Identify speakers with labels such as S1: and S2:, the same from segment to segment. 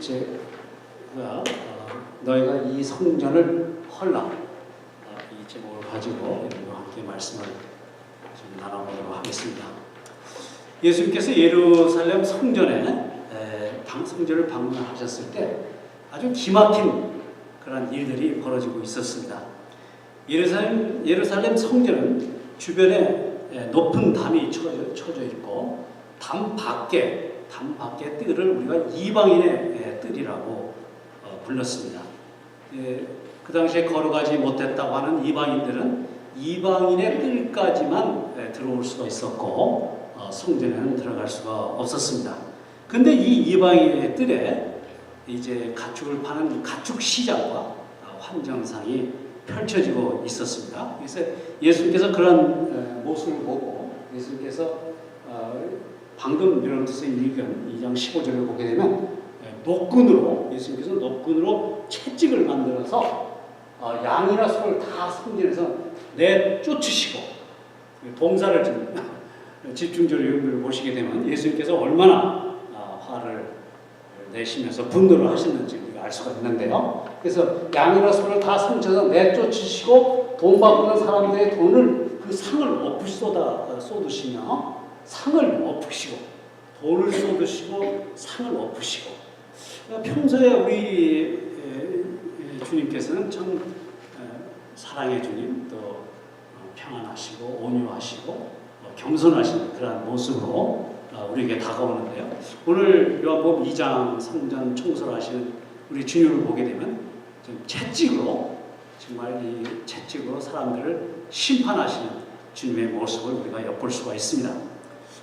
S1: 제가 너희가 이 성전을 헐라 이 제목을 가지고 여러분과 함께 말씀을 좀 나눠보도록 하겠습니다. 예수님께서 예루살렘 성전에 성전을 방문하셨을 때 아주 기막힌 그런 일들이 벌어지고 있었습니다. 예루살렘 성전은 주변에 높은 담이 쳐져 있고 담 밖의 뜰을 우리가 이방인의 뜰이라고 불렀습니다. 그 당시에 걸어가지 못했다고 하는 이방인들은 이방인의 뜰까지만 들어올 수가 있었고 성전에는 들어갈 수가 없었습니다. 근데 이 이방인의 뜰에 이제 가축을 파는 가축 시장과 환정상이 펼쳐지고 있었습니다. 그래서 예수님께서 그런 모습을 보고 예수님께서 방금 여러분께서 읽은 2장 15절을 보게 되면 예수님께서 노끈으로 채찍을 만들어서 양이나 소를 다 성전에서 내쫓으시고 동사를 좀 집중적으로 여러분들 보시게 되면 예수님께서 얼마나 화를 내시면서 분노를 하셨는지 우리가 알 수가 있는데요. 그래서 양이나 소를 다 성전에서 내쫓으시고 돈 바꾸는 사람들의 돈을 그 상을 엎으시 쏟으시며 상을 엎으시고 돈을 쏟으시고 상을 엎으시고 평소에 우리 주님께서는 참 사랑의 주님 또 평안하시고 온유하시고 겸손하신 그런 모습으로 우리에게 다가오는데요. 오늘 요한복음 2장 성전 청소를 하시는 우리 주님을 보게 되면 좀 채찍으로 정말 이 채찍으로 사람들을 심판하시는 주님의 모습을 우리가 엿볼 수가 있습니다.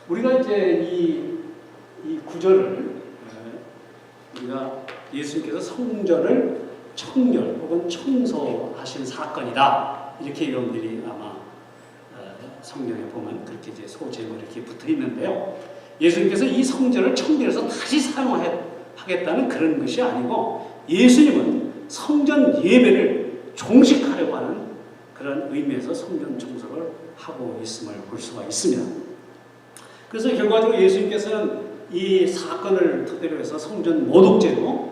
S1: 우리가 이제 이 구절을 우리가 예수님께서 성전을 청결 혹은 청소하신 사건이다 이렇게 여러분들이 아마 성경에 보면 그렇게 이제 소제목이 이렇게 붙어 있는데요. 예수님께서 이 성전을 청결해서 다시 사용하겠다는 그런 것이 아니고 예수님은 성전 예배를 종식하려고 하는 그런 의미에서 성전 청소를 하고 있음을 볼 수가 있습니다. 그래서 결과적으로 예수님께서는 이 사건을 토대로 해서 성전 모독죄로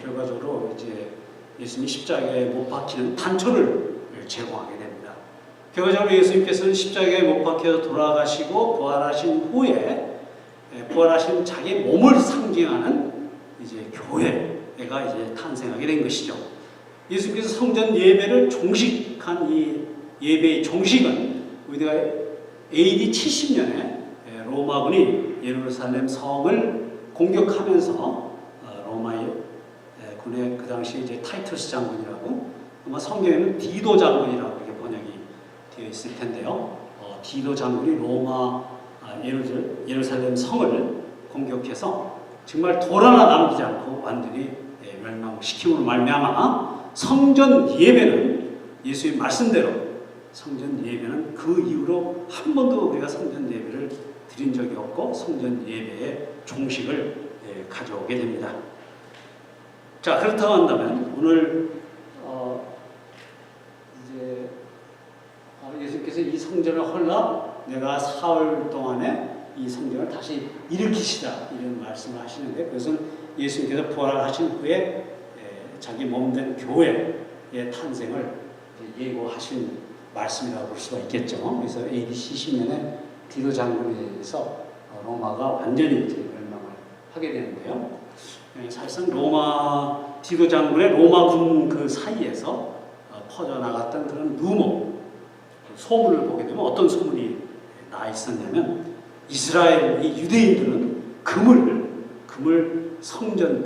S1: 결과적으로 이제 예수님이 십자가에 못 박히는 단초를 제공하게 됩니다. 결과적으로 예수님께서는 십자가에 못 박혀서 돌아가시고 부활하신 후에 부활하신 자기 몸을 상징하는 이제 교회가 이제 탄생하게 된 것이죠. 예수님께서 성전 예배를 종식한 이 예배의 종식은 우리가 AD 70년에 로마군이 예루살렘 성을 공격하면서 로마의 군의 그 당시 이제 타이투스 장군이라고 아마 성경에는 디도 장군이라고 이렇게 번역이 되어 있을 텐데요. 디도 장군이 예루살렘 성을 공격해서 정말 돌 하나 남기지 않고 완전히 멸망시킴으로 말미암아 성전 예배는 예수의 말씀대로 성전 예배는 그 이후로 한 번도 우리가 성전 예배를 드린 적이 없고 성전 예배의 종식을 가져오게 됩니다. 자, 그렇다고 한다면 오늘 이제 예수님께서 이 성전을 헐라 내가 사흘 동안에 이 성전을 다시 일으키시다 이런 말씀을 하시는데 그것은 예수님께서 부활하신 후에 자기 몸된 교회의 탄생을 예고하신 말씀이라고 볼 수가 있겠죠. 그래서 AD 70년에 디도 장군에 의해서 로마가 완전히 이제 멸망을 하게 되는데요. 사실상 디도 장군의 로마군 그 사이에서 퍼져나갔던 그런 루머, 소문을 보게 되면 어떤 소문이 나 있었냐면 이스라엘 이 유대인들은 금을 성전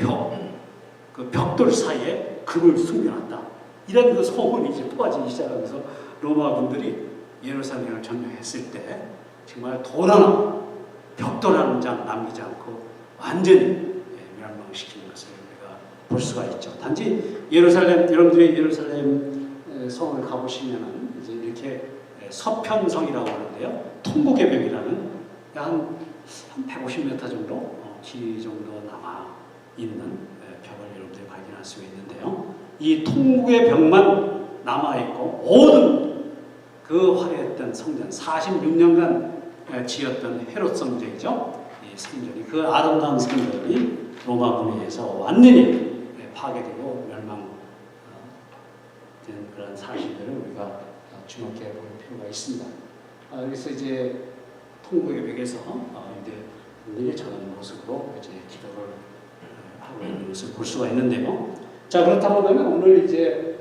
S1: 그 벽돌 사이에 금을 숨겨놨다. 이런 그 소문이 이제 퍼지기 시작하면서 로마군들이 예루살렘을 점령했을 때 정말 돈 하나, 벽돌 한 장 남기지 않고 완전히 멸망시키는 것을 우리가 볼 수가 있죠. 단지 여러분들이 예루살렘 성을 가보시면은 이제 이렇게 서편성이라고 하는데요. 통곡의 벽이라는 한 150m 정도 길이 정도 남아 있는 벽을 여러분들이 발견할 수가 있는데요. 이 통곡의 벽만 남아 있고 모든 그 화려했던 성전 46년간 지었던 헤롯 성전이죠. 이 성전이 그 아름다운 성전이 로마군에 의해서 완전히 파괴되고 멸망된 그런 사실들을 우리가 주목해 볼 필요가 있습니다. 그래서 이제 통곡의 벽에서 유대인들이 저런 모습으로 이제 기도를 하고 있는 것을 볼 수가 있는데요. 자, 그렇다고 하면 오늘 이제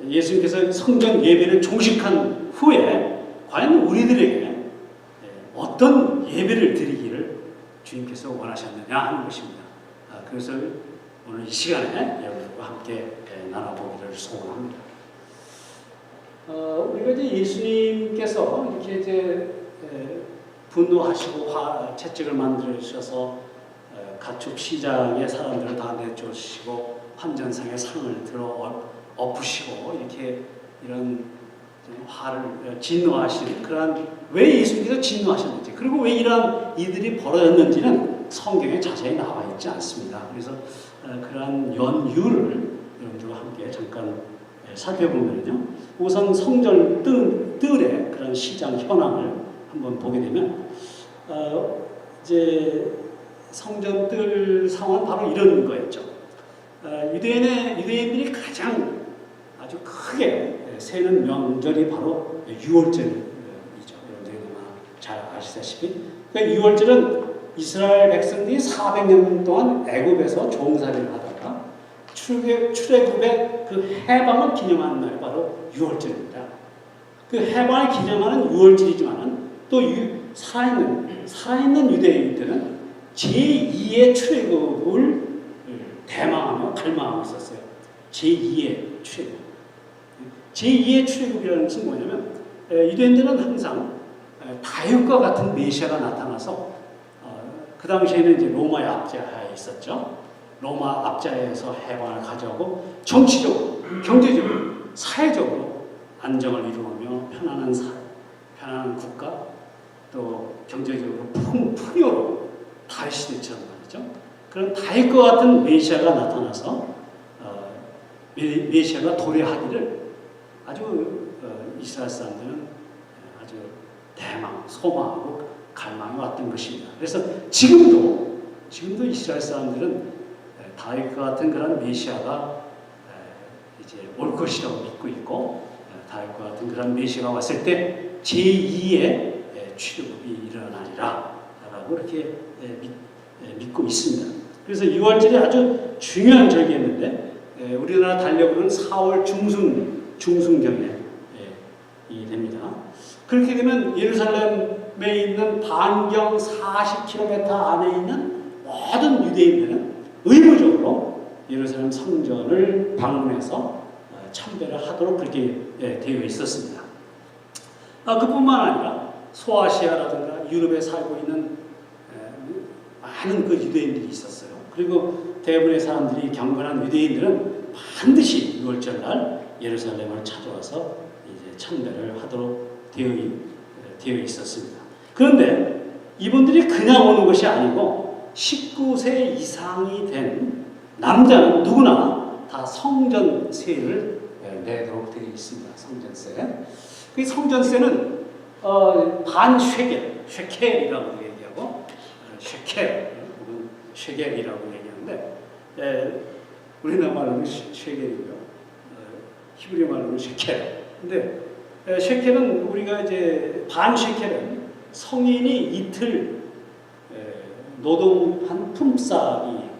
S1: 예수님께서 성전 예배를 종식한 후에 과연 우리들에게 어떤 예배를 드리기를 주님께서 원하셨느냐 하는 것입니다. 그것을 오늘 이 시간에 여러분과 함께 나눠보기를 소원합니다. 우리가 이제 예수님께서 이렇게 이제 분노하시고 채찍을 만드셔서 가축 시장의 사람들을 다 내쫓으시고 환전상의 상을 들어 엎으시고 이렇게 이런 화를 진노하시는 그러한 왜 예수님께서 진노하셨는지 그리고 왜 이러한 일들이 벌어졌는지는 성경에 자세히 나와 있지 않습니다. 그래서 그러한 연유를 여러분들과 함께 잠깐 살펴보면요. 우선 성전 뜰의 그런 시장 현황을 한번 보게 되면 이제 성전 뜰 상황은 바로 이런 거였죠. 유대인들이 가장 아주 크게 세는 명절이 바로 유월절이죠. 여러분들이 잘 아시다시피 그러니까 유월절은 이스라엘 백성들이 400년 동안 애굽에서 종살이를 하다가 출애굽의 그 해방을 기념하는 날이 바로 유월절입니다. 그 해방을 기념하는 유월절이지만은 또 살아있는 유대인들은 제2의 출애굽을 대망하며 갈망하고 있었어요. 제2의 출애굽. 제2의 출애굽이라는 것은 뭐냐면 유대인들은 항상 다윗과 같은 메시아가 나타나서 그 당시에는 이제 로마의 압제하에 있었죠. 로마 압제에서 해방을 가져오고 정치적으로, 경제적으로, 사회적으로 안정을 이루며 편안한 국가 또 경제적으로 풍요로 다윗이 되처럼 말이죠. 그런 다윗과 같은 메시아가 나타나서 메시아가 도래하기를 아주 이스라엘 사람들은 아주 소망하고 갈망해 왔던 것입니다. 그래서 지금도 이스라엘 사람들은 다윗과 같은 그런 메시아가 이제 올 것이라고 믿고 있고 다윗과 같은 그런 메시아가 왔을 때 제2의 출애굽이 일어나리라 라고 이렇게 믿고 있습니다. 그래서 6월절이 아주 중요한 절기였는데 우리나라 달력으로는 4월 중순경에 됩니다. 그렇게 되면 예루살렘에 있는 반경 40km 안에 있는 모든 유대인들은 의무적으로 예루살렘 성전을 방문해서 참배를 하도록 그렇게 되어 있었습니다. 그뿐만 아니라 소아시아라든가 유럽에 살고 있는 많은 그 유대인들이 있었어요. 그리고 대부분의 사람들이 경건한 유대인들은 반드시 6월절 날 예루살렘을 찾아와서 이제 참배를 하도록 되어 있었습니다. 그런데 이분들이 그냥 오는 것이 아니고 19세 이상이 된 남자는 누구나 다 성전세를 내도록 되어 있습니다. 성전세. 그 성전세는 반 쉐켈이라고 얘기하고 쉐켈이라고 얘기하는데 우리나라 말로는 쉐켈이고요. 히브리 말로는 쉐켈. 근데 쉐켈은 우리가 이제 반 쉐켈은 성인이 이틀 노동한 품삯입니다.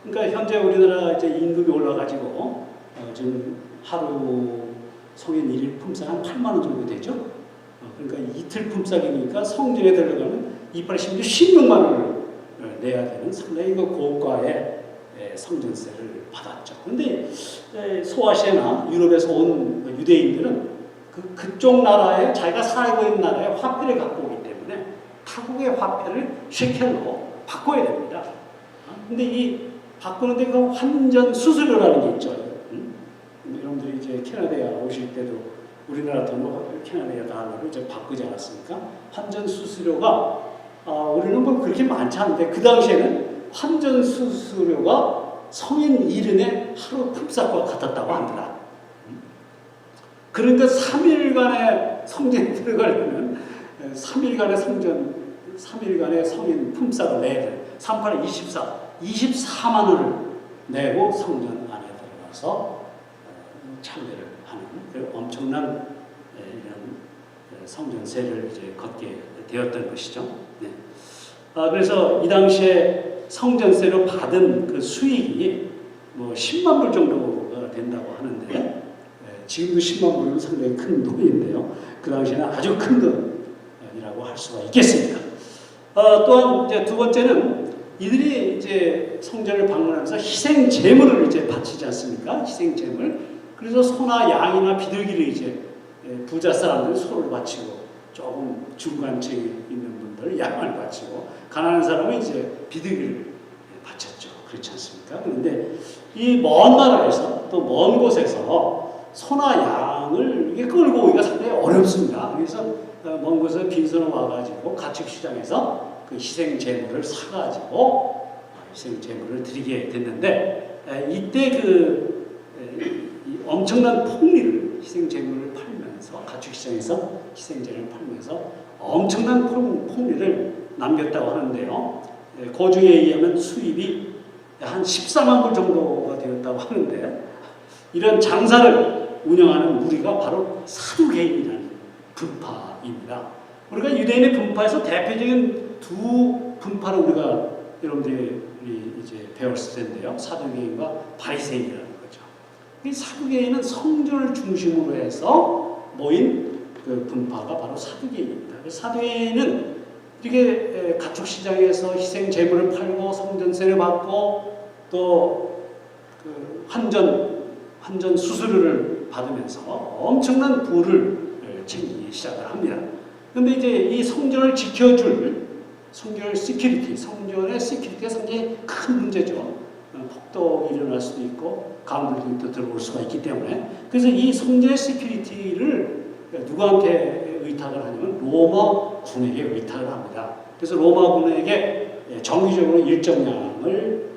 S1: 그러니까 현재 우리나라 이제 임금이 올라가지고 지금 하루 성인 1일 품삯 한 8만 원 정도 되죠. 그러니까 이틀 품삯이니까 성전에 들어가면 이빨에 심지어 16만 원을 내야 되는 상당히 그 고가의 성전세를 받았죠. 그런데 소아시아나 유럽에서 온 유대인들은 그쪽 나라에 자기가 살고 있는 나라의 화폐를 갖고 오기 때문에 타국의 화폐를 쉐켈로 바꿔야 됩니다. 근데 이 바꾸는데 그 환전 수수료라는 게 있죠. 여러분들이 이제 캐나다에 오실 때도 우리나라 돈으로 캐나다에 달러로 이제 바꾸지 않았습니까? 환전 수수료가 우리는 뭐 그렇게 많지 않은데 그 당시에는 환전 수수료가 성인 이른의 하루 품삯과 같았다고 합니다. 그런데 3일간의 성전에 들어가려면 3일간의 3일간의 성인 품삯을 내야 돼요. 38에 24만 원을 내고 성전 안에 들어가서 참배를 하는 그 엄청난 이런 성전세를 이제 걷게 되었던 것이죠. 네. 그래서 이 당시에 성전세로 받은 그 수익이 뭐 10만 불 정도가 된다고 하는데, 지금도 10만 불은 상당히 큰 돈인데요. 그 당시에는 아주 큰 돈이라고 할 수가 있겠습니다. 또한 이제 두 번째는 이들이 이제 성전을 방문하면서 희생 제물을 이제 바치지 않습니까? 희생 제물. 그래서 소나 양이나 비둘기를 이제 부자 사람들은 소를 바치고, 조금 중간층에 있는 분들 양을 바치고, 가난한 사람은 이제 비둘기를 바쳤죠. 그렇지 않습니까? 그런데 이 먼 나라에서 또 먼 곳에서 소나 양을 이게 끌고 오기가 상당히 어렵습니다. 그래서 먼 곳에서 빈손으로 와가지고 가축시장에서 그 희생 제물을 사가지고 희생 제물을 드리게 됐는데, 이때 이 엄청난 폭리를, 희생 제물을 팔면서, 가축시장에서 희생 제물을 팔면서 엄청난 폭리를 남겼다고 하는데요. 고중에 의하면 수입이 한 14만 불 정도가 되었다고 하는데, 이런 장사를 운영하는 무리가 바로 사두개인이라는 분파입니다. 우리가 유대인의 분파에서 대표적인 두 분파를 우리가 여러분들이 이제 배웠을 텐데요. 사두개인과 바리새인이라는 거죠. 이 사두개인은 성전을 중심으로 해서 모인 그 분파가 바로 사두개인입니다. 사두개인은 이렇게 가축시장에서 희생 제물을 팔고 성전세를 받고 또 그 환전 수수료를 받으면서 엄청난 부를 챙기기 시작을 합니다. 그런데 이제 이 성전을 지켜줄 성전의 시큐리티가 상당히 큰 문제죠. 폭동이 일어날 수도 있고 강물들이 또 들어올 수가 있기 때문에, 그래서 이 성전의 시큐리티를 누구한테 의탁을 하냐면 로마 군에게 의탁을 합니다. 그래서 로마 군에게 정기적으로 일정량을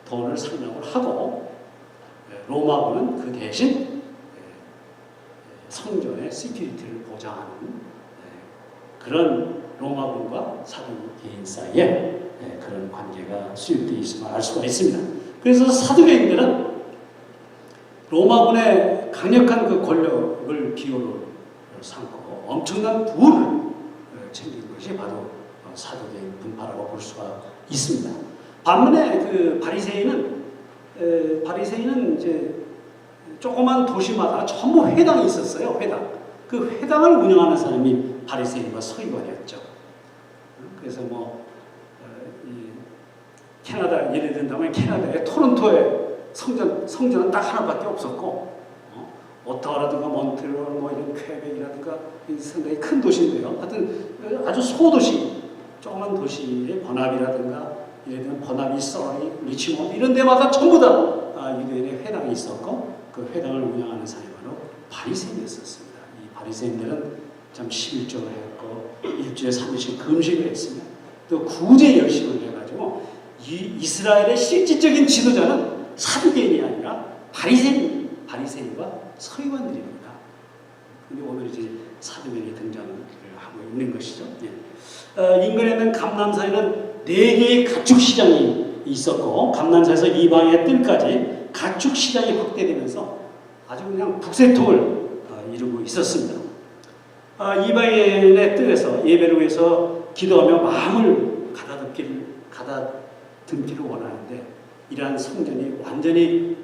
S1: 돈을 상납을 하고, 로마군은 그 대신 성전의 시큐리티를 보장하는 그런 로마군과 사두개인 사이에 그런 관계가 수립되어 있음을 알 수가 있습니다. 그래서 사두개인들은 로마군의 강력한 그 권력을 기호로 삼고 엄청난 부를 챙긴 것이 바로 사두개인 분파라고 볼 수가 있습니다. 반면에 그 바리새인은 이제 조그만 도시마다 전부 회당이 있었어요. 회당. 그 회당을 운영하는 사람이 바리새인과 서기관이었죠. 그래서 캐나다 예를 든다면 캐나다의 토론토에 성전은 딱 하나밖에 없었고, 오타와라든가 몬트리올 이런 퀘벡이라든가 상당히 큰 도시인데요. 하여튼 아주 소도시, 조그만 도시의 버나비라든가 예를 들면 버나비, 서리, 리치몬드 이런 데마다 전부 다 유대인의 회당이 있었고, 그 회당을 운영하는 사람이 바로 바리새인이었습니다. 이 바리새인들은 참 11조를 했고 일주일에 3일씩 금식을 했습니다. 또 구제 열심을 해가지고 이스라엘의 실질적인 지도자는 사두개인이 아니라 바리새인과 서기관들입니다. 근데 오늘 이제 사두개인이 등장을 하고 있는 것이죠. 인근에는 감람산에는 4개의 가축시장이 있었고, 감람산에서 이방의 뜰까지 가축시장이 확대되면서 아주 그냥 북새통을 이루고 있었습니다. 이방인의 뜰에서 예배를 위해서 기도하며 마음을 가다듬기를 원하는데, 이러한 성전이 완전히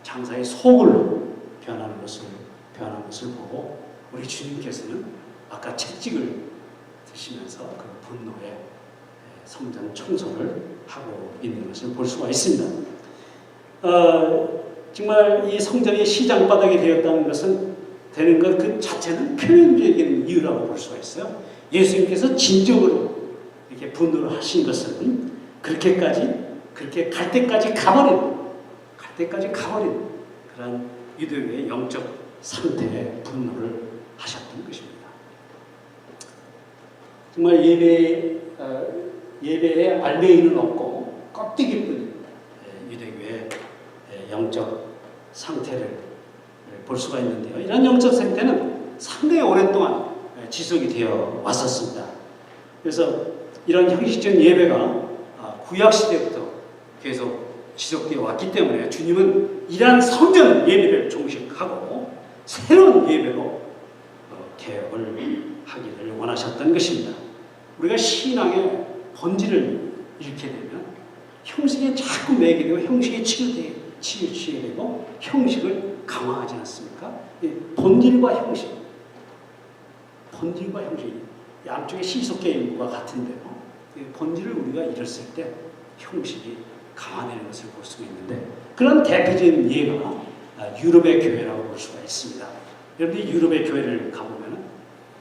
S1: 장사의 소굴로 변하는 것을 보고 우리 주님께서는 아까 채찍을 드시면서 그 분노에 성전 청소를 하고 있는 것을 볼 수가 있습니다. 정말 이 성전이 시장바닥이 되었다는 것은 되는 것 그 자체는 표면적인 이유라고 볼 수가 있어요. 예수님께서 진정으로 이렇게 분노를 하신 것은 그렇게 갈 때까지 가버린 그런 유대교의 영적 상태에 분노를 하셨던 것입니다. 정말 예배에 알맹이는 없고 껍데기뿐인 유대교의 영적 상태를 볼 수가 있는데요. 이런 영적 상태는 상당히 오랫동안 지속이 되어 왔었습니다. 그래서 이런 형식적인 예배가 구약 시대부터 계속 지속되어 왔기 때문에 주님은 이러한 성전 예배를 종식하고 새로운 예배로 개혁을 하기를 원하셨던 것입니다. 우리가 신앙의 본질을 잃게 되면 형식에 자꾸 매게 되고 형식에 치유치게 되고 형식을 강화하지 않습니까? 본질과 형식, 양쪽의 시속계인과 같은데요. 본질을 우리가 잃었을 때 형식이 강화되는 것을 볼 수가 있는데, 그런 대표적인 예가 유럽의 교회라고 볼 수가 있습니다. 여러분들이 유럽의 교회를 가보면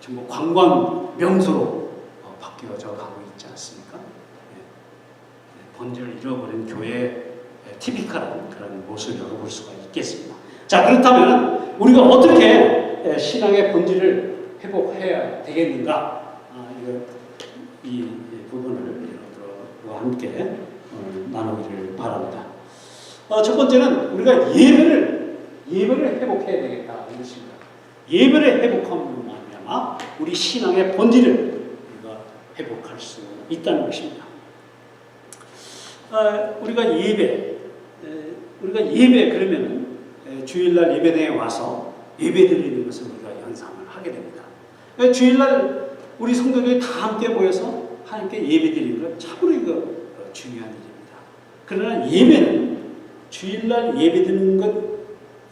S1: 전부 관광 명소로 바뀌어져 가고 있지 않습니까? 본질을 잃어버린 교회의 티피컬한 그런 모습이라고 볼 수가 있겠습니다. 자, 그렇다면 우리가 어떻게 신앙의 본질을 회복해야 되겠는가? 이 부분을 여러분들과 함께 나누기를 바랍니다. 첫 번째는 우리가 예배를 회복해야 되겠다 이 것입니다. 예배를 회복함으로 말미암아 우리 신앙의 본질을 우리가 회복할 수 있다는 것입니다. 우리가 예배 그러면은 주일날 예배당에 와서 예배드리는 것을 우리가 연상을 하게 됩니다. 주일날 우리 성도들이 다 함께 모여서 하나님께 예배드리는 건 참으로 이거 중요한 일입니다. 그러나 예배는 주일날 예배드리는 것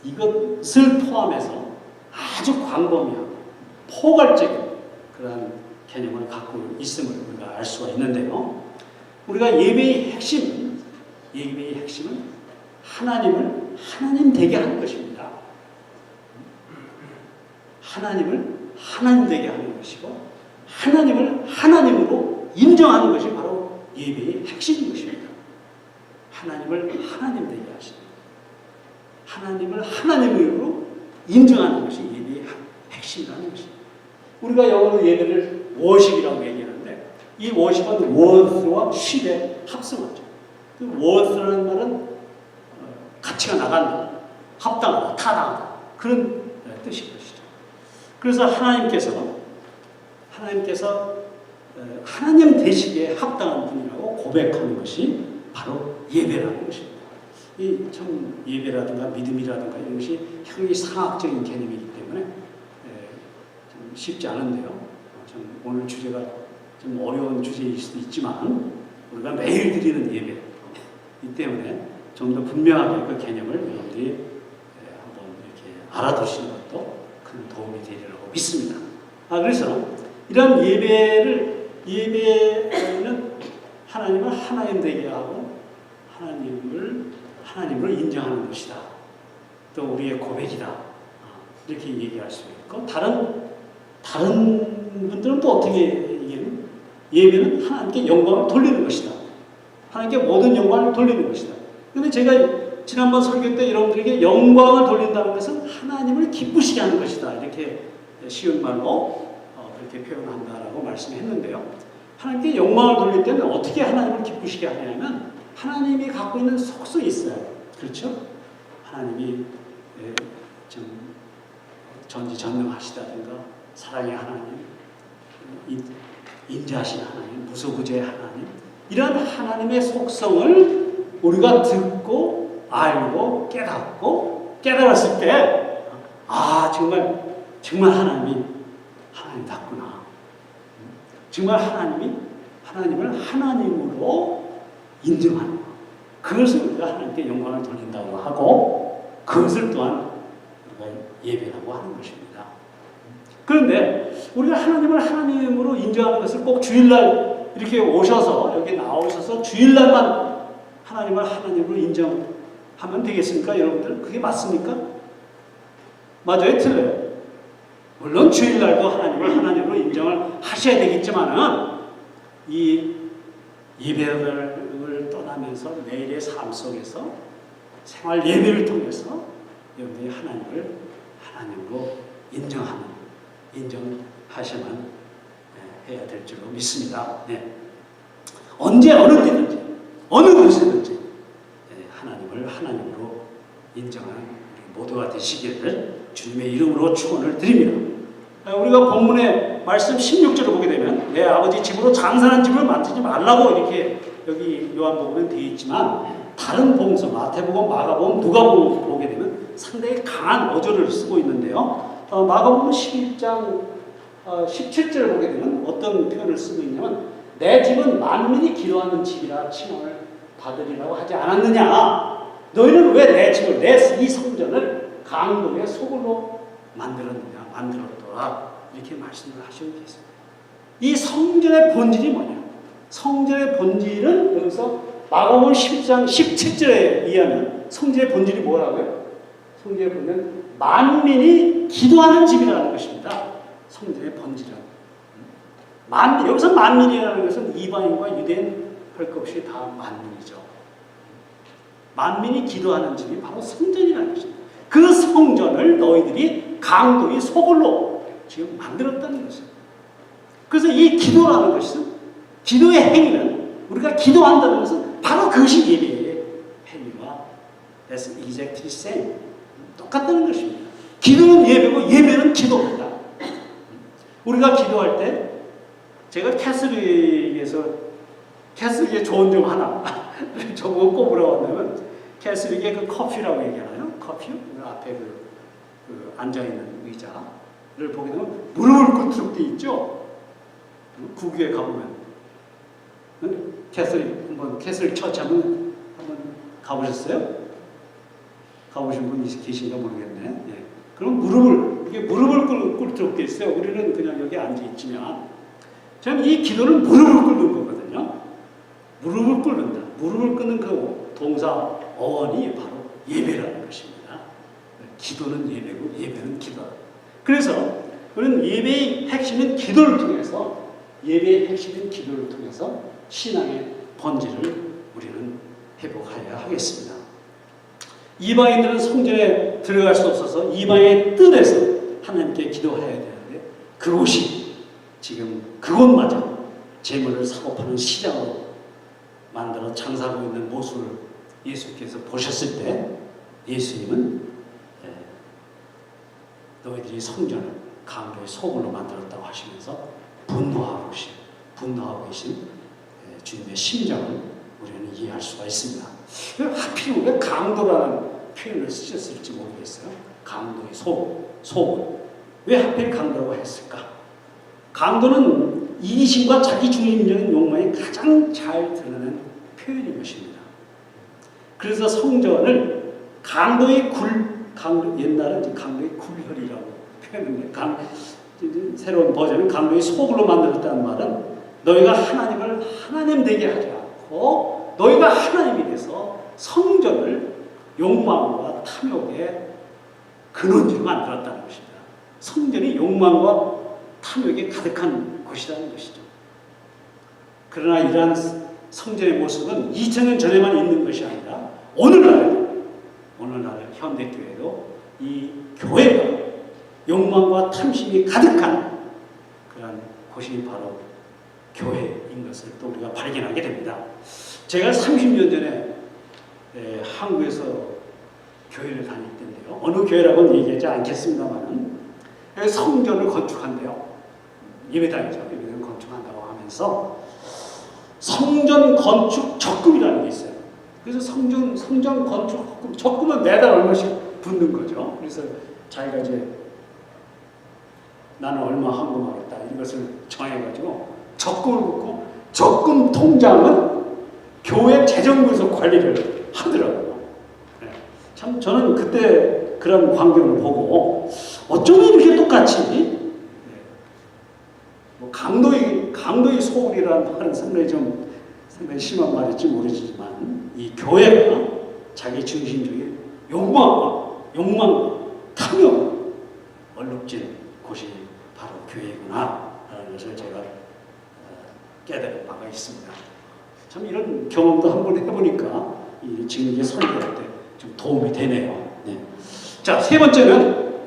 S1: 이것을 포함해서 아주 광범위하고 포괄적인 그런 개념을 갖고 있음을 우리가 알 수가 있는데요. 우리가 예배의 핵심은 하나님 되게 하는 것입니다. 하나님을 하나님 되게 하는 것이고 하나님을 하나님으로 인정하는 것이 바로 예배의 핵심인 것입니다. 하나님을 하나님 되게 하십니다. 하나님을 하나님으로 인정하는 것이 예배의 핵심이라는 것입니다. 우리가 영어로 예배를 워십이라고 얘기하는데 이 워십은 워스와 쉽의 합성어죠. 그 워스라는 말은 가치가 나간다, 합당하다, 타당하다 그런 뜻인 것이죠. 그래서 하나님께서 하나님 되시기에 합당한 분이라고 고백하는 것이 바로 예배라는 것입니다. 이 참 예배라든가 믿음이라든가 이런 것이 형이 상학적인 개념이기 때문에 좀 쉽지 않은데요. 좀 오늘 주제가 좀 어려운 주제일 수도 있지만 우리가 매일 드리는 예배이기 때문에 좀 더 분명하게 그 개념을 여러분들이 한번 이렇게 알아두시는 것도 큰 도움이 되리라고 믿습니다. 그래서 이런 예배는 하나님을 하나님 되게 하고 하나님으로 인정하는 것이다. 또 우리의 고백이다. 이렇게 얘기할 수 있고 다른 분들은 또 어떻게 얘기하면 예배는 하나님께 영광을 돌리는 것이다. 하나님께 모든 영광을 돌리는 것이다. 그런데 제가 지난번 설교 때 여러분들에게 영광을 돌린다는 것은 하나님을 기쁘시게 하는 것이다. 이렇게 쉬운 말로 그렇게 표현한다라고 말씀했는데요. 하나님께 영광을 돌릴 때는 어떻게 하나님을 기쁘시게 하냐면 하나님이 갖고 있는 속성이 있어요. 그렇죠? 하나님이 좀 전지전능하시다든가 사랑의 하나님, 인자하신 하나님, 무소부재의 하나님 이런 하나님의 속성을 우리가 듣고 알고 깨달았을 때 정말 하나님답구나. 정말 하나님을 하나님으로 인정하는 것. 그것을 우리가 하나님께 영광을 돌린다고 하고 그것을 또한 우리가 예배라고 하는 것입니다. 그런데 우리가 하나님을 하나님으로 인정하는 것을 꼭 주일날 이렇게 오셔서 여기 나오셔서 주일날만 하나님을 하나님으로 인정하면 되겠습니까? 여러분들 그게 맞습니까? 맞아요? 틀려요? 물론 주일날도 하나님을 하나님으로 인정을 하셔야 되겠지만은 이 예배를 떠나면서 매일의 삶 속에서 생활 예배를 통해서 여러분들이 하나님을 하나님으로 인정하셔만 해야 될 줄로 믿습니다. 네. 언제 어느 때든지 어느 곳에든지 하나님을 하나님으로 인정하는 우리 모두가 되시기를 주님의 이름으로 축원을 드립니다. 우리가 본문의 말씀 16절을 보게 되면 내 아버지 집으로 장사하는 집을 만들지 말라고 이렇게 여기 요한복음에 되어 있지만 다른 복음서 마태복음, 마가복음, 누가복음 보게 되면 상당히 강한 어조를 쓰고 있는데요. 마가복음 11장 17절을 보게 되면 어떤 표현을 쓰고 있냐면 내 집은 만민이 기도하는 집이라 칭함을 받으리라고 하지 않았느냐. 너희는 왜 내 집을 내 이 성전을 강도의 소굴로 만들었더라. 이렇게 말씀을 하시고 계세요. 이 성전의 본질이 뭐냐? 성전의 본질은 여기서 마가복음 11장 17절에 의하면 성전의 본질이 뭐라고요? 성전의 본질은 만민이 기도하는 집이라는 것입니다. 성전의 본질은. 여기서 만민이라는 것은 이방인과 유대인 할 것 없이 다 만민이죠. 만민이 기도하는 집이 바로 성전이라는 것입니다. 그 성전을 너희들이 강도의 소굴로 지금 만들었다는 것입니다. 그래서 이 기도라는 것은 기도의 행위는 우리가 기도한다는 것은 바로 그것이 예배의 행위와 that's exactly same. 똑같다는 것입니다. 기도는 예배고 예배는 기도입니다. 우리가 기도할 때 제가 캐슬릭의 좋은 점 하나 저보고 꼽으라고 한다면 캐슬릭의 그 커피라고 얘기하나요? 커피? 그 앞에 그 앉아있는 의자를 보게 되면 무릎을 꿇도록 돼 있죠? 구교에 가보면 캐슬릭 처치 한번 가보셨어요? 가보신 분 계신가 모르겠네. 예. 그럼 무릎을 꿇도록 돼 있어요. 우리는 그냥 여기 앉아있지만 저는 이 기도는 무릎을 꿇는 거거든요. 무릎을 꿇는다. 무릎을 꿇는 그 동사 어원이 바로 예배라는 것입니다. 기도는 예배고 예배는 기도다. 그래서 우리는 예배의 핵심인 기도를 통해서 신앙의 본질을 우리는 회복해야 하겠습니다. 이방인들은 성전에 들어갈 수 없어서 이방의 뜰에서 하나님께 기도해야 되는데 그곳이 지금 그곳마저 재물을 사고 파는 시장으로 만들어 장사하고 있는 모습을 예수께서 보셨을 때 예수님은 너희들이 성전을 강도의 소굴로 만들었다고 하시면서 분노하고 계신 주님의 심정을 우리는 이해할 수가 있습니다. 하필 왜 강도라는 표현을 쓰셨을지 모르겠어요. 강도의 소굴. 왜 하필 강도라고 했을까? 강도는 이기심과 자기 중심적인 욕망이 가장 잘 드러나는 표현인 것입니다. 그래서 성전을 옛날에 강도의 굴혈이라고 표현했는데 새로운 버전은 강도의 소굴로 만들었다는 말은 너희가 하나님을 하나님 되게 하지 않고 너희가 하나님이 돼서 성전을 욕망과 탐욕의 근원지로 만들었다는 것입니다. 성전이 욕망과 탐욕이 가득한 곳이라는 것이죠. 그러나 이러한 성전의 모습은 2000년 전에만 있는 것이 아니라 오늘날 현대교회도 이 교회가 욕망과 탐심이 가득한 그런 곳이 바로 교회인 것을 또 우리가 발견하게 됩니다. 제가 30년 전에 한국에서 교회를 다닐 때인데요. 어느 교회라고는 얘기하지 않겠습니다만 성전을 건축한대요. 예배당이죠. 예배당 건축한다고 하면서 성전 건축 적금이라는 게 있어요. 그래서 성전 건축 적금은 매달 얼마씩 붓는 거죠. 그래서 자기가 이제 나는 얼마 헌금하겠다 이것을 정해가지고 적금을 붓고 적금 통장은 교회 재정부에서 관리를 하더라고요. 참 저는 그때 그런 광경을 보고 어쩌면 이렇게 똑같이 강도의 소굴이라는 말은 상당히 심한 말일지 모르지만 이 교회가 자기 중심적인 욕망과 탐욕 얼룩진 곳이 바로 교회구나 라는 것을 제가 깨달은 바가 있습니다. 참 이런 경험도 한번 해보니까 지금 이게 설교할 때 좀 도움이 되네요. 네. 자, 세 번째는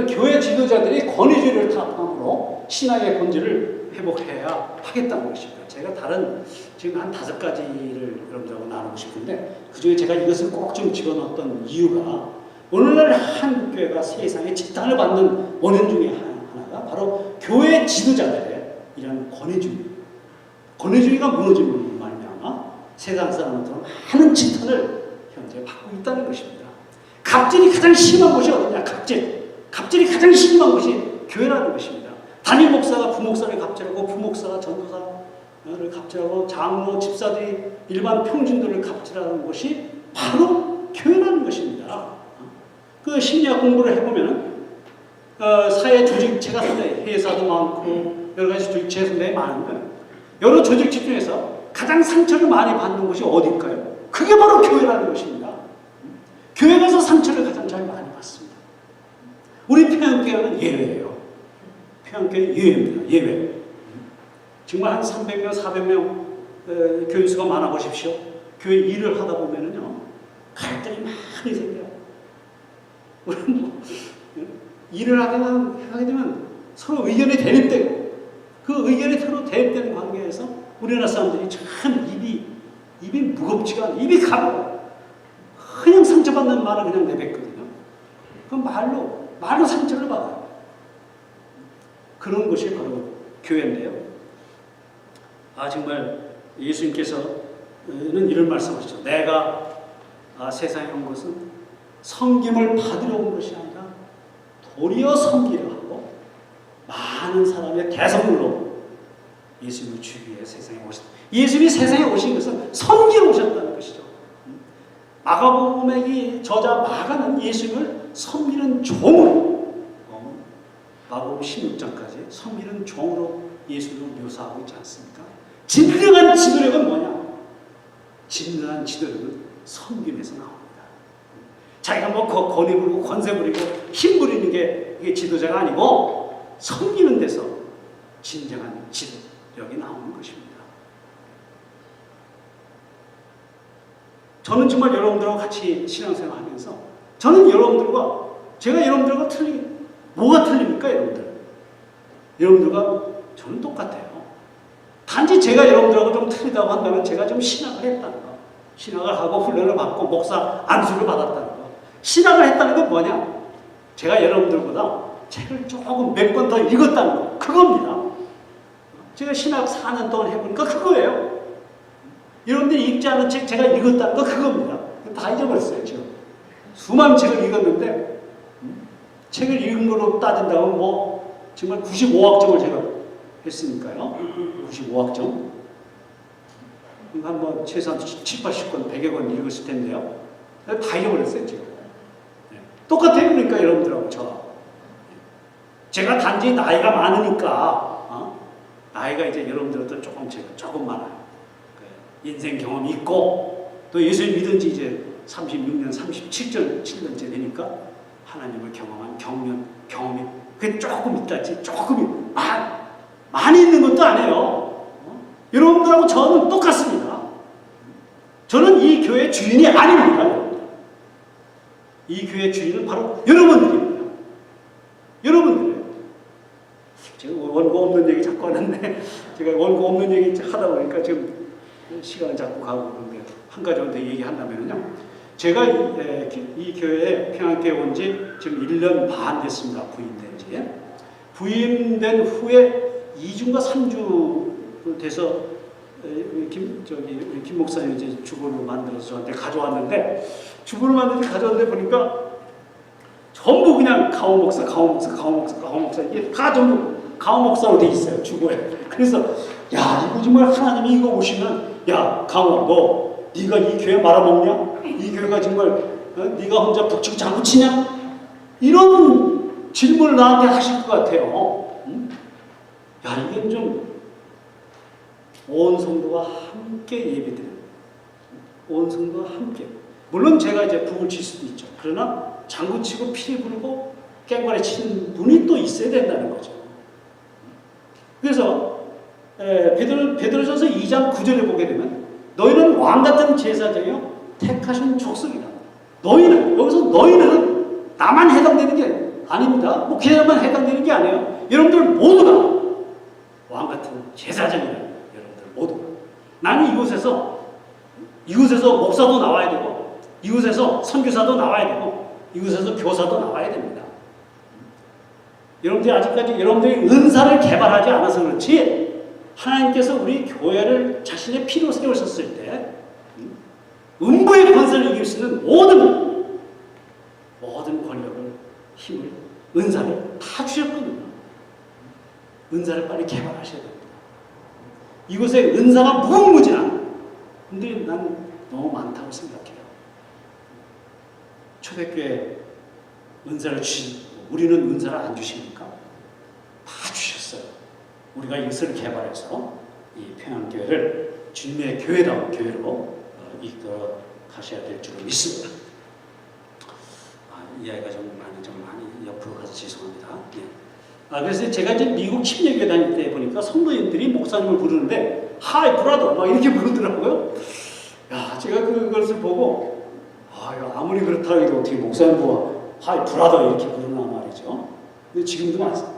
S1: 교회 지도자들이 권위주의를 타협함으로 신앙의 본질을 회복해야 하겠다는 것입니다. 제가 지금 한 5가지를 여러분들하고 나누고 싶은데 그중에 제가 이것을 꼭 좀 집어넣었던 이유가 오늘날 한국교회가 세상에 지탄을 받는 원인 중에 하나가 바로 교회 지도자들의 이런 권위주의가 무너지는 말미암아 세상 사람들은 많은 지탄을 현재 받고 있다는 것입니다. 갑질이 가장 심한 곳이 어디냐? 갑질이 가장 심한 곳이 교회라는 것입니다. 담임 목사가 부목사를 갑질하고 부목사가 전도사를 갑질하고 장로, 집사들이 일반 평신도를 갑질하는 것이 바로 교회라는 것입니다. 그 심리학 공부를 해보면 사회 조직체가 상당히 회사도 많고 여러 가지 조직체가 상당히 많은데 여러 조직체 중에서 가장 상처를 많이 받는 곳이 어딜까요? 그게 바로 교회라는 것입니다. 교회에서 상처를 가장 잘 많이 받습니다. 우리 평양교회는 예외예요. 평양교회 예외입니다. 예외. 정말 한 300명, 400명 교인 수가 많아 보십시오. 교회 일을 하다 보면은요, 갈등이 많이 생겨요. 우리는 뭐, 일을 하게 되면 서로 의견이 대립되고, 그 의견이 서로 대립되는 관계에서 우리나라 사람들이 참 입이 무겁지가 않아요. 입이 가벼워요. 그냥 상처받는 말을 그냥 내뱉거든요. 그 말로 상처를 받아요. 그런 것이 바로 교회인데요. 정말 예수님께서는 이런 말씀하시죠. 내가 세상에 온 것은 섬김을 받으러 온 것이 아니라 도리어 섬기려 하고 많은 사람의 대성물로 예수님을 주기 위해 세상에 오셨다. 예수님이 세상에 오신 것은 섬기러 오셨다는 것이죠. 마가복음의 이 저자 마가는 예수님을 섬기는 종으로 마가복음 16장까지 섬기는 종으로 예수님을 묘사하고 있지 않습니까? 진정한 지도력은 뭐냐? 진정한 지도력은 섬김에서 나옵니다. 자기가 뭐 권위 부리고 권세 부리고 힘 부리는 게 이게 지도자가 아니고 섬기는 데서 진정한 지도력이 나오는 것입니다. 저는 정말 여러분들하고 같이 신앙생활 하면서 저는 제가 여러분들과 뭐가 틀립니까, 여러분들? 여러분들과 저는 똑같아요. 단지 제가 여러분들하고 좀 틀리다고 한다면 제가 좀 신학을 했다는 거. 신학을 하고 훈련을 받고 목사 안수를 받았다는 거. 신학을 했다는 건 뭐냐? 제가 여러분들보다 책을 조금 몇 권 더 읽었다는 거. 그겁니다. 제가 신학 4년 동안 해보니까 그거예요. 여러분들이 읽지 않은 책 제가 읽었다는 거 그겁니다. 다 잊어버렸어요, 지금. 수많은 책을 읽었는데 책을 읽은 걸로 따진다면 뭐 정말 95학점을 제가 했으니까요. 95학점. 한 번 최소한 7, 80권, 100여 권 읽었을 텐데요. 다 잊어버렸어요, 지금. 똑같아요, 그러니까 여러분들하고 제가 단지 나이가 많으니까 나이가 이제 여러분들보다 조금 많아요. 인생 경험이 있고 또 예수님 믿은 지 이제 36년, 7년째 되니까 하나님을 경험한 경험이 그게 조금 있다지 조금이 많이 있는 것도 아니에요. 여러분들하고 저는 똑같습니다. 저는 이 교회의 주인이 아닙니다. 이 교회의 주인은 바로 여러분들입니다. 여러분들이에요. 제가 원고 없는 얘기 자꾸 하는데 제가 원고 없는 얘기 하다 보니까 지금 시간은 자꾸 가고 그런데 한 가지만 더 얘기한다면요. 제가 이 교회에 평양교회 온 지 지금 1년 반 됐습니다. 부임된 지. 부임된 후에 2주인가 3주 돼서 김 목사님이 이제 주보를 만들어서 저한테 가져왔는데 보니까 전부 그냥 가오 목사 이게 다 전부 가오 목사로 돼 있어요. 주보에. 그래서 야, 이거 정말 하나님이 이거 오시면 야, 강호, 네가 이 교회 말아먹냐? 이 교회가 정말 네가 혼자 북치고 장구치냐? 이런 질문을 나한테 하실 것 같아요. 야, 이건 좀 온 성도가 함께 예배드리는, 온 성도가 함께. 물론 제가 이제 북을 칠 수도 있죠. 그러나 장구치고 피리 부르고 깽관에 치는 분이 또 있어야 된다는 거죠. 그래서 베드로전서 2장 9절에 보게 되면 너희는 왕같은 제사장이요 택하신 족속이다. 너희는 나만 해당되는 게 아닙니다. 목회자만 해당되는 게 아니에요. 여러분들 모두가 왕같은 제사장이다. 여러분들 모두가. 나는 이곳에서 목사도 나와야 되고 이곳에서 선교사도 나와야 되고 이곳에서 교사도 나와야 됩니다. 여러분들이 아직까지 여러분들이 은사를 개발하지 않아서 그렇지 하나님께서 우리 교회를 자신의 피로 세우셨을 때 음부의 권세를 이길 수 있는 모든 권력을, 힘을, 은사를 다 주셨거든요. 은사를 빨리 개발하셔야 됩니다. 이곳에 은사가 무궁무진한 근데 난 너무 많다고 생각해요. 초대교회 은사를 우리는 은사를 안 주십니까? 다 주셨어요. 우리가 이것을 개발해서 이 평안교회를 주님의 교회다운 교회로 이끌어 가셔야 될 줄로 믿습니다. 이 아이가 좀 많이 옆으로 가서 죄송합니다. 네. 그래서 제가 이제 미국 침례교회 다닐 때 보니까 성도님들이 목사님을 부르는데 하이 브라더 막 이렇게 부르더라고요. 야, 제가 그것을 보고 아무리 그렇다 해도 어떻게 목사님 보고 하이 브라더 이렇게 부르나 말이죠. 근데 지금도 많습니다.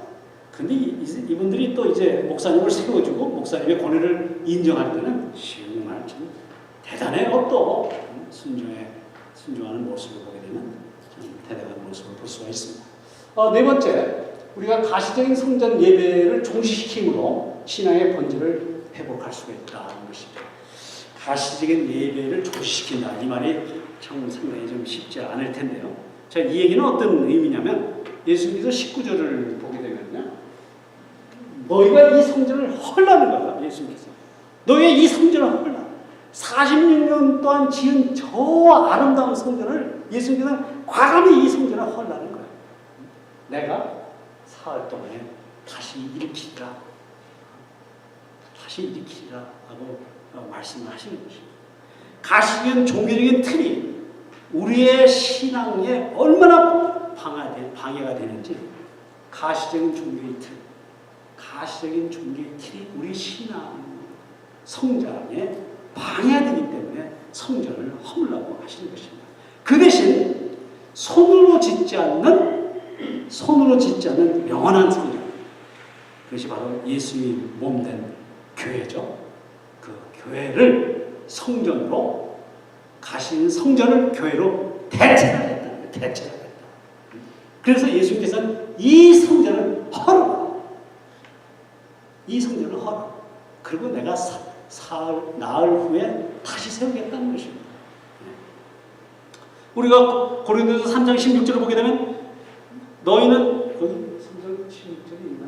S1: 근데 이분들이 또 이제 목사님을 세워주고 목사님의 권위를 인정할 때는 정말 좀 대단해요. 또 순종하는 모습을 보게 되는 참 대단한 모습을 볼 수가 있습니다. 네 번째, 우리가 가시적인 성전 예배를 종식시킴으로 신앙의 본질을 회복할 수가 있다는 것입니다. 가시적인 예배를 종식시킨다. 이 말이 참 상당히 좀 쉽지 않을 텐데요. 자, 이 얘기는 어떤 의미냐면 예수님께서 19절을 보게 되면요. 너희가 이 성전을 헐라는 거다. 예수님께서. 너희가 이 성전을 헐라. 46년 동안 지은 저 아름다운 성전을 예수님께서는 과감히 이 성전을 헐라는 거예요. 내가 사흘 동안에 다시 일으키리라. 다시 일으키리라 하고 말씀을 하시는 것입니다. 가시적인 종교적인 틀이 우리의 신앙에 얼마나 방해가 되는지 가시적인 종교의 틀이 우리 신앙 성장에 방해되기 때문에 성전을 허물라고 하시는 것입니다. 그 대신 손으로 짓지 않는 영원한 성전, 그것이 바로 예수의 몸된 교회죠. 그 교회를 성전으로 가신 성전을 교회로 대체하겠다. 그래서 예수님께서는 이 성전을 헐어라. 그리고 내가 나흘 후에 다시 세우겠다는 것입니다. 우리가 고린도서 3장 16절을 보게 되면 너희는 거기 3장 16절이 있나?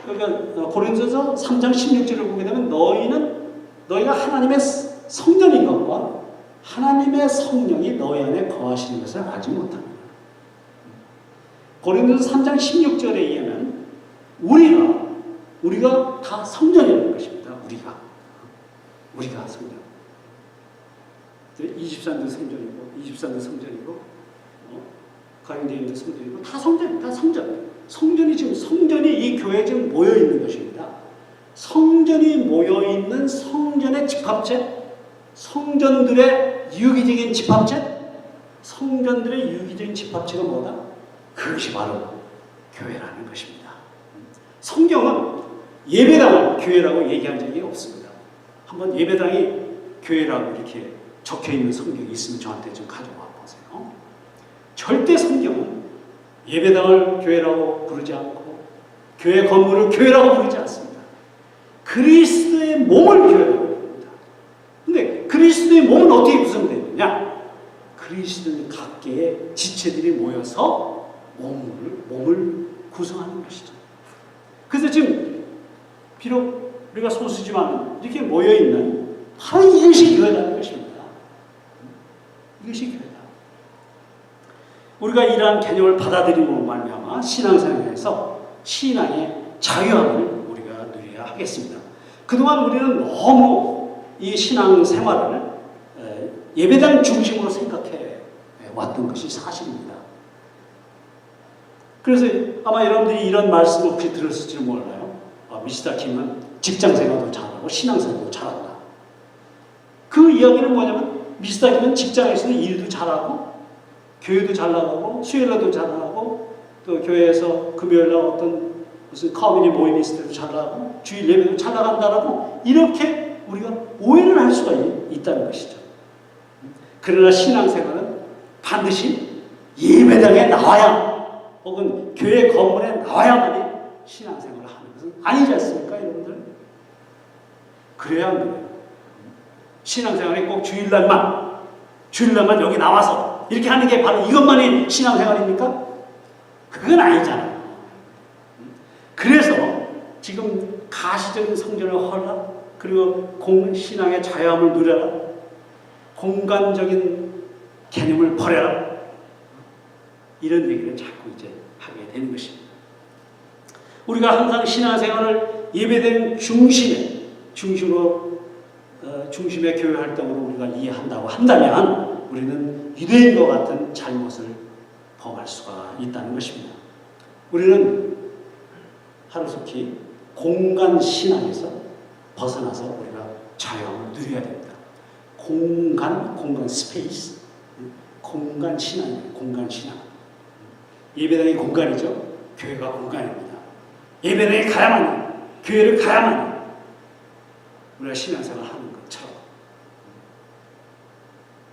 S1: 그러니까 고린도서 3장 16절을 보게 되면 너희가 하나님의 성전인 것과 하나님의 성령이 너희 안에 거하시는 것을 알지 못합니다. 고린도서 3장 16절에 의하면 우리가 다 성전이라는 것입니다. 우리가 성전. 이집산도 성전이고, 가영제인도 성전이고, 다 성전. 성전이 이 교회에 지금 모여 있는 것입니다. 성전이 모여 있는 성전의 집합체, 성전들의 유기적인 집합체가 뭐다? 그것이 바로 교회라는 것입니다. 성경은 예배당을 교회라고 얘기한 적이 없습니다. 한번 예배당이 교회라고 이렇게 적혀있는 성경이 있으면 저한테 좀 가져와 보세요. 절대 성경은 예배당을 교회라고 부르지 않고 교회 건물을 교회라고 부르지 않습니다. 그리스도의 몸을 교회라고 부릅니다. 근데 그리스도의 몸은 어떻게 구성되어 있느냐? 그리스도의 각계의 지체들이 모여서 몸을 구성하는 것이죠. 그래서 지금 비록 우리가 소수지만 이렇게 모여있는 바로 이것이 교회라는 것입니다. 이것이 교회다. 우리가 이러한 개념을 받아들임으로 말미암아 신앙생활에서 신앙의 자유함을 우리가 누려야 하겠습니다. 그동안 우리는 너무 이 신앙생활을 예배당 중심으로 생각해 왔던 것이 사실입니다. 그래서 아마 여러분들이 이런 말씀을 혹시 들었을지 몰라요. 미스터 킴은 직장생활도 잘하고 신앙생활도 잘한다. 그 이야기는 뭐냐면 미스터 킴은 직장에서는 일도 잘하고 교회도 잘 나가고 수요일날도 잘 나가고 또 교회에서 금요일날 어떤 무슨 커뮤니티 모임이 있을 때도 잘 나가고 주일 예배도 잘 나간다라고 이렇게 우리가 오해를 할 수가 있다는 것이죠. 그러나 신앙생활은 반드시 예배당에 나와야 혹은 교회 건물에 나와야만이 신앙생활을 하는 것은 아니지 않습니까, 여러분들? 그래야 안 그래요. 신앙생활이 꼭 주일날만 여기 나와서 이렇게 하는 게 바로 이것만이 신앙생활입니까? 그건 아니잖아요. 그래서 지금 가시적인 성전을 헐라, 그리고 신앙의 자유함을 누려라, 공간적인 개념을 버려라, 이런 얘기를 자꾸 이제 하게 되는 것입니다. 우리가 항상 신앙생활을 예배된 중심의 교회 활동으로 우리가 이해한다고 한다면 우리는 유대인과 같은 잘못을 범할 수가 있다는 것입니다. 우리는 하루속히 공간 신앙에서 벗어나서 우리가 자유함을 누려야 됩니다. 공간 스페이스, 공간 신앙이에요. 공간 신앙. 예배당이 공간이죠. 교회가 공간입니다. 예배당에 가야만, 교회를 가야만 우리가 신앙생활을 하는 것처럼.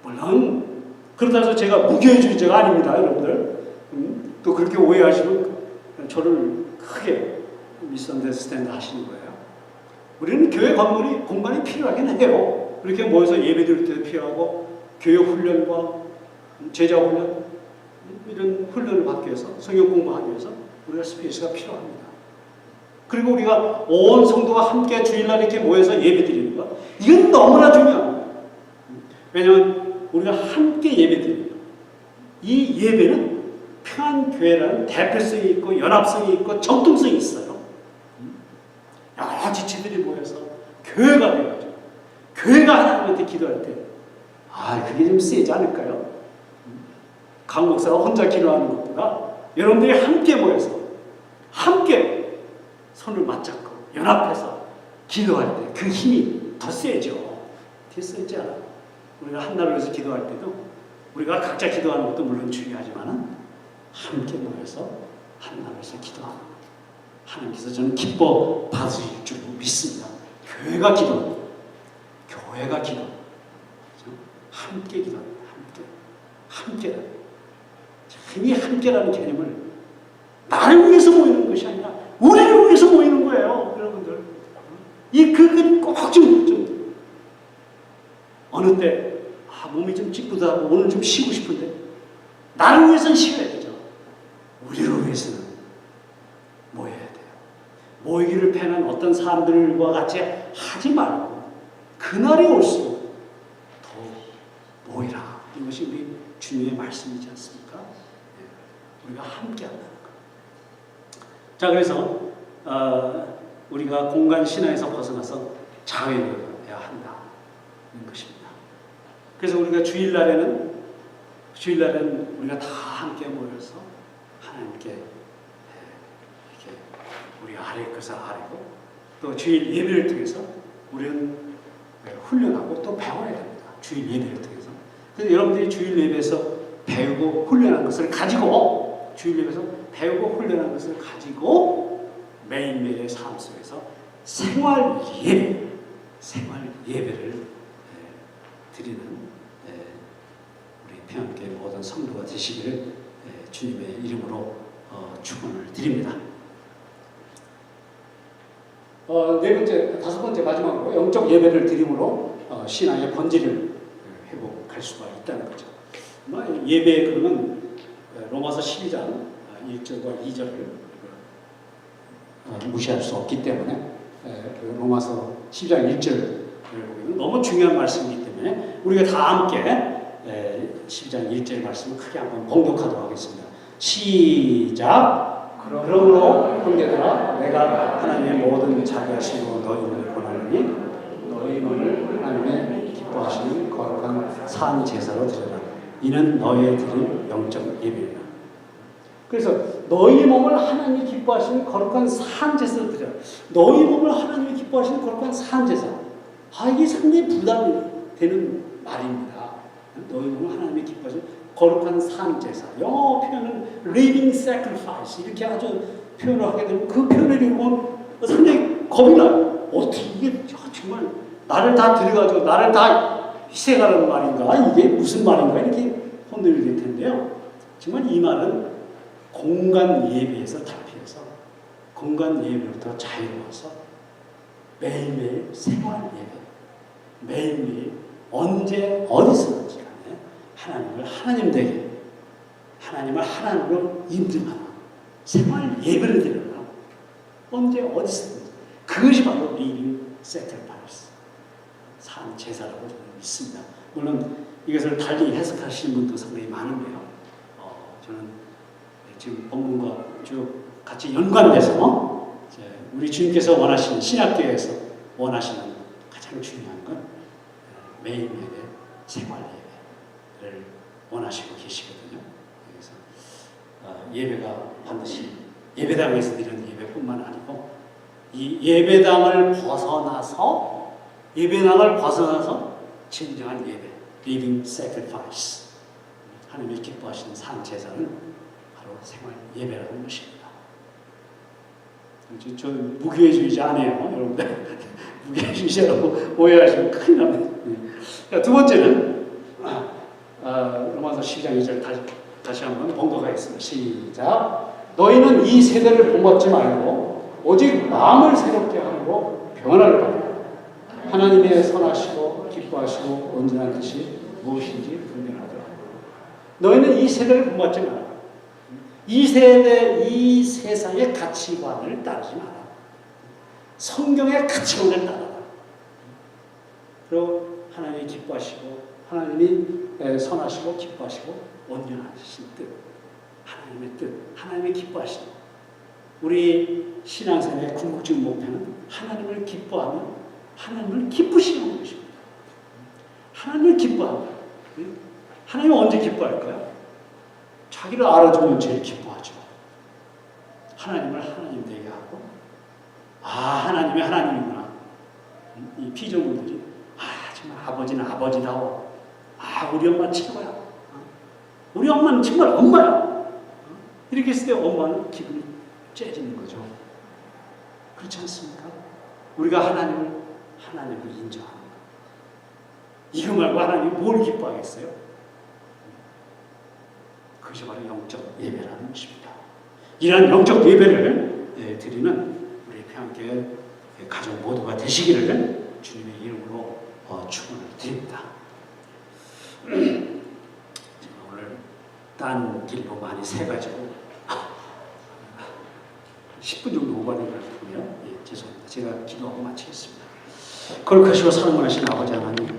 S1: 물론 그렇다고 해서 제가 무교회주의자가 아닙니다, 여러분들. 또 그렇게 오해하시면 저를 크게 미스언더스탠드 하시는 거예요. 우리는 교회 공간이 필요하긴 해요. 이렇게 모여서 예배드릴 때도 필요하고, 교회 훈련과 제자 훈련, 이런 훈련을 받기 위해서, 성경 공부하기 위해서 우리가 스페이스가 필요합니다. 그리고 우리가 온 성도가 함께 주일날 이렇게 모여서 예배드리는 것, 이건 너무나 중요합니다. 왜냐하면 우리가 함께 예배드리는 것, 이 예배는 평안교회라는 대표성이 있고 연합성이 있고 정통성이 있어요. 여러 지체들이 모여서 교회가 돼가지고 교회가 하나님한테 기도할 때, 그게 좀 세지 않을까요? 강 목사가 혼자 기도하는 것보다 여러분들이 함께 모여서 함께 손을 맞잡고 연합해서 기도할 때 그 힘이 더 세죠. 더 세지 않아요? 우리가 한나라를 위해서 기도할 때도 우리가 각자 기도하는 것도 물론 중요하지만 함께 모여서 한나라를 위해서 기도하는 것, 하나님께서 저는 기뻐 받으실 줄 믿습니다. 교회가 기도합니다. 교회가 기도합니다. 함께 기도합니다. 함께. 이 함께라는 개념을 나를 위해서 모이는 것이 아니라 우리를 위해서 모이는 거예요, 여러분들. 그건 꼭 좀 어느 때 몸이 좀 찌뿌드하고 오늘 좀 쉬고 싶은데 나를 위해서는 쉬어야 되죠. 우리를 위해서는 모여야 돼요. 모이기를 패는 어떤 사람들과 같이 하지 말고 그날이 올수록 더 모이라. 이것이 우리 주님의 말씀이지 않습니까? 우리가 함께 한다는 것. 자, 그래서 우리가 공간 신화에서 벗어나서 자유해야 한다는 것입니다. 그래서 우리가 주일날에는 우리가 다 함께 모여서 하나님께 이렇게 우리 아래의 것을 아뢰고, 또 주일 예배를 통해서 우리는 훈련하고 또 배워야 됩니다. 주일 예배를 통해서. 그래서 여러분들이 주일 예배에서 배우고 훈련한 것을 가지고, 매일매일의 삶 속에서 생활 예배를 드리는 우리 평안교회 모든 성도가 되시기를 주님의 이름으로 축원을 드립니다. 다섯 번째 마지막으로 영적 예배를 드림으로 신앙의 본질을 회복할 수가 있다는 거죠. 예배의 그러면 로마서 12장 1절과 2절을 무시할 수 없기 때문에 로마서 12장 1절을 보면 너무 중요한 말씀이기 때문에 우리가 다 함께 12장 1절 말씀을 크게 한번 봉독하도록 하겠습니다. 시작. 그러므로 형제들아, 내가 하나님의 모든 자비하심으로 너희 몸을 권하노니 너희 몸을 하나님의 기뻐하시는 거룩한 산 제사로 드려라. 이는 너희의 드릴 영적 예배이다. 그래서 너희 몸을 하나님이 기뻐하시는 거룩한 산 제사로 드려라. 너희 몸을 하나님이 기뻐하시는 거룩한 산 제사. 이게 상당히 부담이 되는 말입니다. 너희 몸을 하나님이 기뻐하시는 거룩한 산 제사. 영어 표현은 living sacrifice 이렇게 아주 표현을 하게 되면 그 표현을 읽으면 상당히 겁이 나요. 어떻게 이게 정말 나를 다 들여가지고 나를 다 희생하라는 말인가? 이게 무슨 말인가? 이렇게 혼돈이 될 텐데요. 정말 이 말은 공간 예배에서 탈피해서 공간 예배부터 자유로워서 매일매일 생활 예배, 매일매일 언제 어디서든지 간에 하나님을 하나님 되게, 하나님을 하나님으로 인정하는 생활 예배를 드리는 언제 어디서든지, 그것이 바로 리빙 세크리파이스, 산 제사라고 저는 믿습니다. 물론 이것을 달리 해석하시는 분도 상당히 많은데요. 저는 지금 본문과 쭉 같이 연관돼서 우리 주님께서 원하시는, 신약교회에서 원하시는 가장 중요한 건 매일 예배, 생활 예배를 원하시고 계시거든요. 그래서 예배가 반드시 예배당에서 드리는 예배뿐만 아니고 이 예배당을 벗어나서 진정한 예배, living sacrifice, 하나님이 기뻐하시는 산 제사는 바로 생활 예배라는 것입니다. 저 무교회주의자 아니에요, 여러분들. 무교회주의자라고 오해하시면 큰일 납니다. 두 번째는 로마서 12장 2절 다시 한번 번거하겠습니다. 시작. 너희는 이 세대를 본받지 말고 오직 마음을 새롭게 함으로 변화를 받으라. 하나님의 선하시고 기뻐하시고 온전한 뜻이 무엇인지 분별하더라. 너희는 이 세대를 본받지 마라. 이 세대, 이 세상의 가치관을 따르지 마라. 성경의 가치관을 따라라. 그리고 하나님이 기뻐하시고, 하나님이 선하시고 기뻐하시고 온전하신 뜻, 하나님의 뜻, 하나님이 기뻐하시는, 우리 신앙생활의 궁극적인 목표는 하나님을 기뻐하면 하나님을 기쁘시는 것입니다. 하나님을 기뻐하면, 하나님은 언제 기뻐할까요? 자기를 알아주면 제일 기뻐하죠. 하나님을 하나님 되게 하고, 하나님이 하나님이구나. 이 피조물들이 정말 아버지는 아버지다워. 우리 엄마 최고야. 우리 엄마는 정말 엄마야. 이렇게 했을 때 엄마는 기분이 째지는 거죠. 그렇지 않습니까? 우리가 하나님을 인정하는 것. 이거 말고 하나님이 뭘 기뻐하겠어요? 그것이 바로 영적 예배라는 것입니다. 이러한 영적 예배를 드리는 우리 평안교회 가족 모두가 되시기를 주님의 이름으로 축원을 드립니다. 제가 오늘 딴 길로 많이 새가지고 10분 정도 오버된 것 같고요. 죄송합니다. 제가 기도하고 마치겠습니다. 거룩하시고 사랑하신 아버지 하나님,